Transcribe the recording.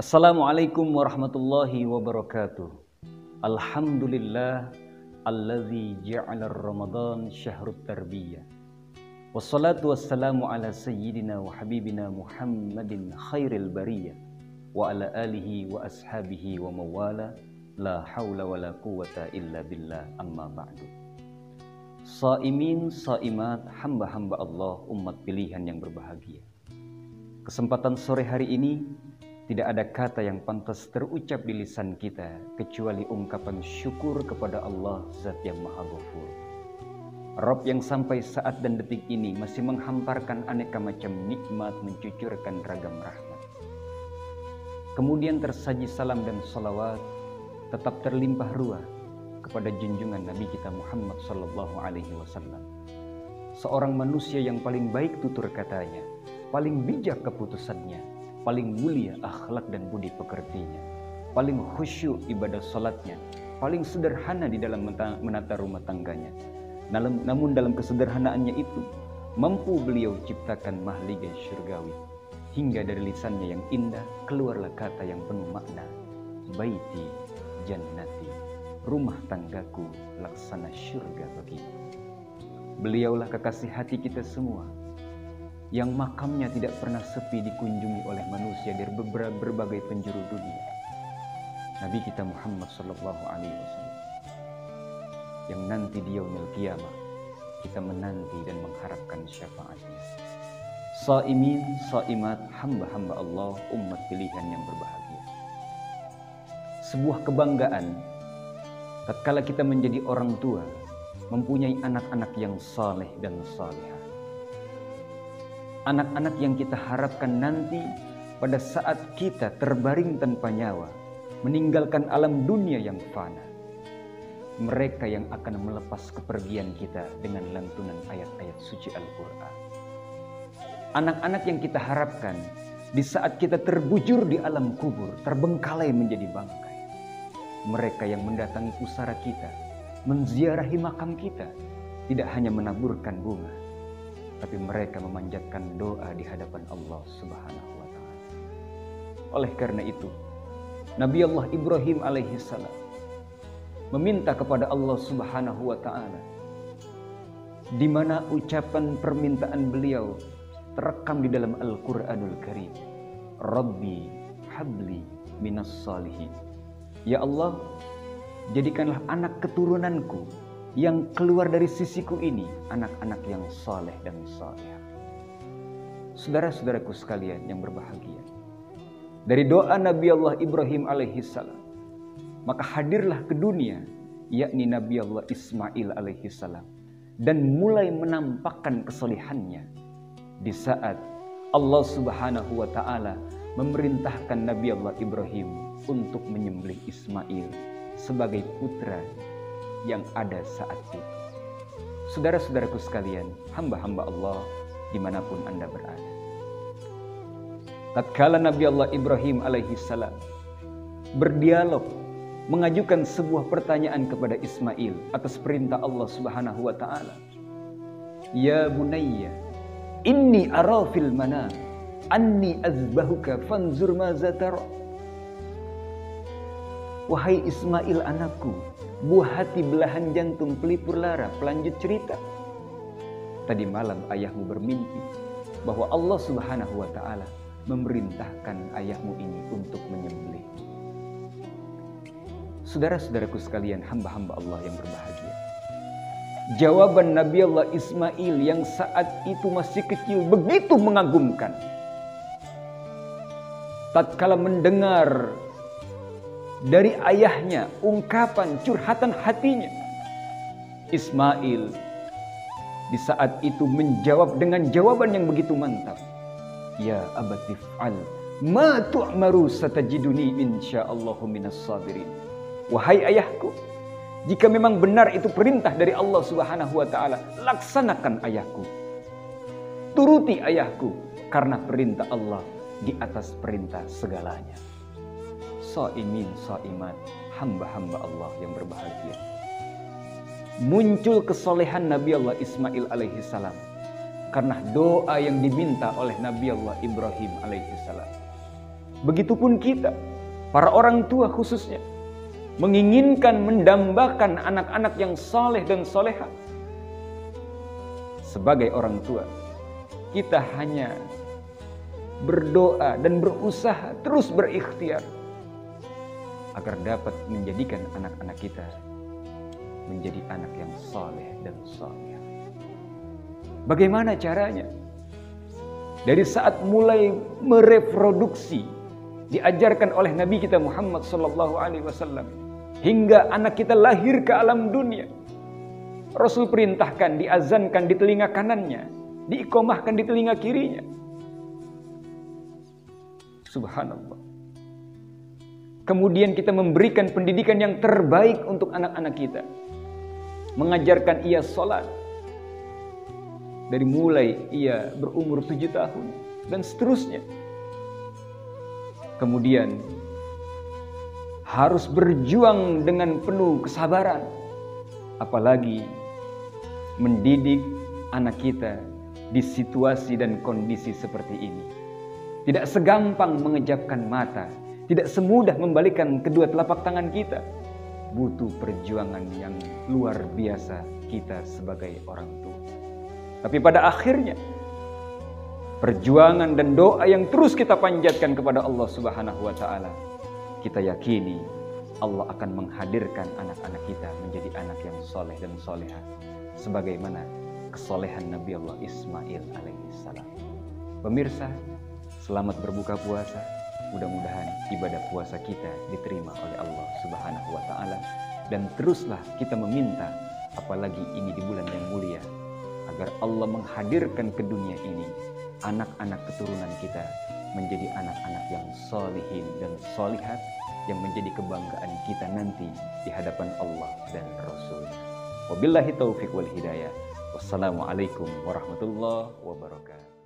Assalamualaikum warahmatullahi wabarakatuh. Alhamdulillah allazi ja'ala Ramadan syahrut tarbiyah. Wassalatu wassalamu ala sayyidina wa habibina Muhammadin khairil bariyah wa ala alihi wa ashabihi wa mawala la hawla wa la quwata illa billah amma ba'du. Saimin, saimat, hamba-hamba Allah, umat pilihan yang berbahagia. Kesempatan sore hari ini tidak ada kata yang pantas terucap di lisan kita kecuali ungkapan syukur kepada Allah Zat yang Maha Ghafur. Rabb yang sampai saat dan detik ini masih menghamparkan aneka macam nikmat, mencucurkan ragam rahmat. Kemudian tersaji salam dan salawat tetap terlimpah ruah kepada junjungan Nabi kita Muhammad SAW. Seorang manusia yang paling baik tutur katanya, paling bijak keputusannya, paling mulia akhlak dan budi pekertinya, paling khusyuk ibadah salatnya, paling sederhana di dalam menata rumah tangganya. Namun dalam kesederhanaannya itu, mampu beliau ciptakan mahligai syurgawi. Hingga dari lisannya yang indah, keluarlah kata yang penuh makna. Baiti jannati, rumah tanggaku laksana syurga bagiku. Beliaulah kekasih hati kita semua, yang makamnya tidak pernah sepi dikunjungi oleh manusia dari berbagai penjuru dunia. Nabi kita Muhammad SAW, yang nanti di yaumil qiyamah kita menanti dan mengharapkan syafaatnya. Saimin, saimat, hamba-hamba Allah, umat pilihan yang berbahagia. Sebuah kebanggaan tatkala kita menjadi orang tua, mempunyai anak-anak yang saleh dan salihah. Anak-anak yang kita harapkan nanti pada saat kita terbaring tanpa nyawa, meninggalkan alam dunia yang fana. Mereka yang akan melepas kepergian kita dengan lantunan ayat-ayat suci Al-Quran. Anak-anak yang kita harapkan di saat kita terbujur di alam kubur, terbengkalai menjadi bangkai. Mereka yang mendatangi pusara kita, menziarahi makam kita, tidak hanya menaburkan bunga, tapi mereka memanjatkan doa di hadapan Allah Subhanahu wa Ta'ala. Oleh karena itu, Nabi Allah Ibrahim alaihissalam meminta kepada Allah Subhanahu wa Ta'ala, di mana ucapan permintaan beliau terekam di dalam Al-Quranul Karim. Rabbi habli minas salihin. Ya Allah, jadikanlah anak keturunanku yang keluar dari sisiku ini anak-anak yang saleh dan salihah. Saudara-saudaraku sekalian yang berbahagia, dari doa Nabi Allah Ibrahim alaihissalam, maka hadirlah ke dunia yakni Nabi Allah Ismail alaihissalam, dan mulai menampakkan kesalihannya di saat Allah Subhanahu wa Ta'ala memerintahkan Nabi Allah Ibrahim untuk menyembelih Ismail sebagai putra yang ada saat itu. Saudara-saudaraku sekalian, hamba-hamba Allah dimanapun Anda berada, tatkala Nabi Allah Ibrahim alaihissalam berdialog, mengajukan sebuah pertanyaan kepada Ismail atas perintah Allah Subhanahu wa Ta'ala. Ya bunayya, inni ara fil manam anni azbahuka fanzur maza tara. Wahai Ismail anakku, buah hati belahan jantung pelipur lara, pelanjut cerita. Tadi malam ayahmu bermimpi bahwa Allah Subhanahu wa Ta'ala memerintahkan ayahmu ini untuk menyembelih. Saudara-saudaraku sekalian, hamba-hamba Allah yang berbahagia, jawaban Nabi Allah Ismail yang saat itu masih kecil begitu mengagumkan. Tatkala mendengar dari ayahnya ungkapan curhatan hatinya, Ismail di saat itu menjawab dengan jawaban yang begitu mantap. Ya abati fa'al ma tu'maru satajiduni insyaallahu minas sabirin. Wahai ayahku, jika memang benar itu perintah dari Allah Subhanahu wa Ta'ala, laksanakan ayahku. Turuti ayahku, karena perintah Allah di atas perintah segalanya. Saimin, saimat, hamba-hamba Allah yang berbahagia. Muncul kesolehan Nabi Allah Ismail alaihissalam karena doa yang diminta oleh Nabi Allah Ibrahim alaihissalam. Begitupun kita, para orang tua khususnya, menginginkan mendambakan anak-anak yang saleh dan soleha. Sebagai orang tua, kita hanya berdoa dan berusaha terus berikhtiar agar dapat menjadikan anak-anak kita menjadi anak yang saleh dan salehah. Bagaimana caranya? Dari saat mulai mereproduksi, diajarkan oleh Nabi kita Muhammad SAW, hingga anak kita lahir ke alam dunia, Rasul perintahkan diazankan di telinga kanannya, diiqomahkan di telinga kirinya. Subhanallah. Kemudian kita memberikan pendidikan yang terbaik untuk anak-anak kita, mengajarkan ia sholat dari mulai ia berumur 7 tahun dan seterusnya. Kemudian harus berjuang dengan penuh kesabaran, apalagi mendidik anak kita di situasi dan kondisi seperti ini. Tidak segampang mengejapkan mata, tidak semudah membalikkan kedua telapak tangan kita. Butuh perjuangan yang luar biasa kita sebagai orang tua. Tapi pada akhirnya, perjuangan dan doa yang terus kita panjatkan kepada Allah Subhanahu wa Ta'ala, kita yakini Allah akan menghadirkan anak-anak kita menjadi anak yang soleh dan soleha, sebagaimana kesolehan Nabi Allah Ismail alaihissalam. Pemirsa, selamat berbuka puasa. Mudah-mudahan ibadah puasa kita diterima oleh Allah Subhanahu wa Ta'ala, dan teruslah kita meminta, apalagi ini di bulan yang mulia, agar Allah menghadirkan ke dunia ini anak-anak keturunan kita menjadi anak-anak yang solihin dan solihat, yang menjadi kebanggaan kita nanti di hadapan Allah dan Rasul. Wabillahi taufiq wal hidayah. Wassalamualaikum warahmatullahi wabarakatuh.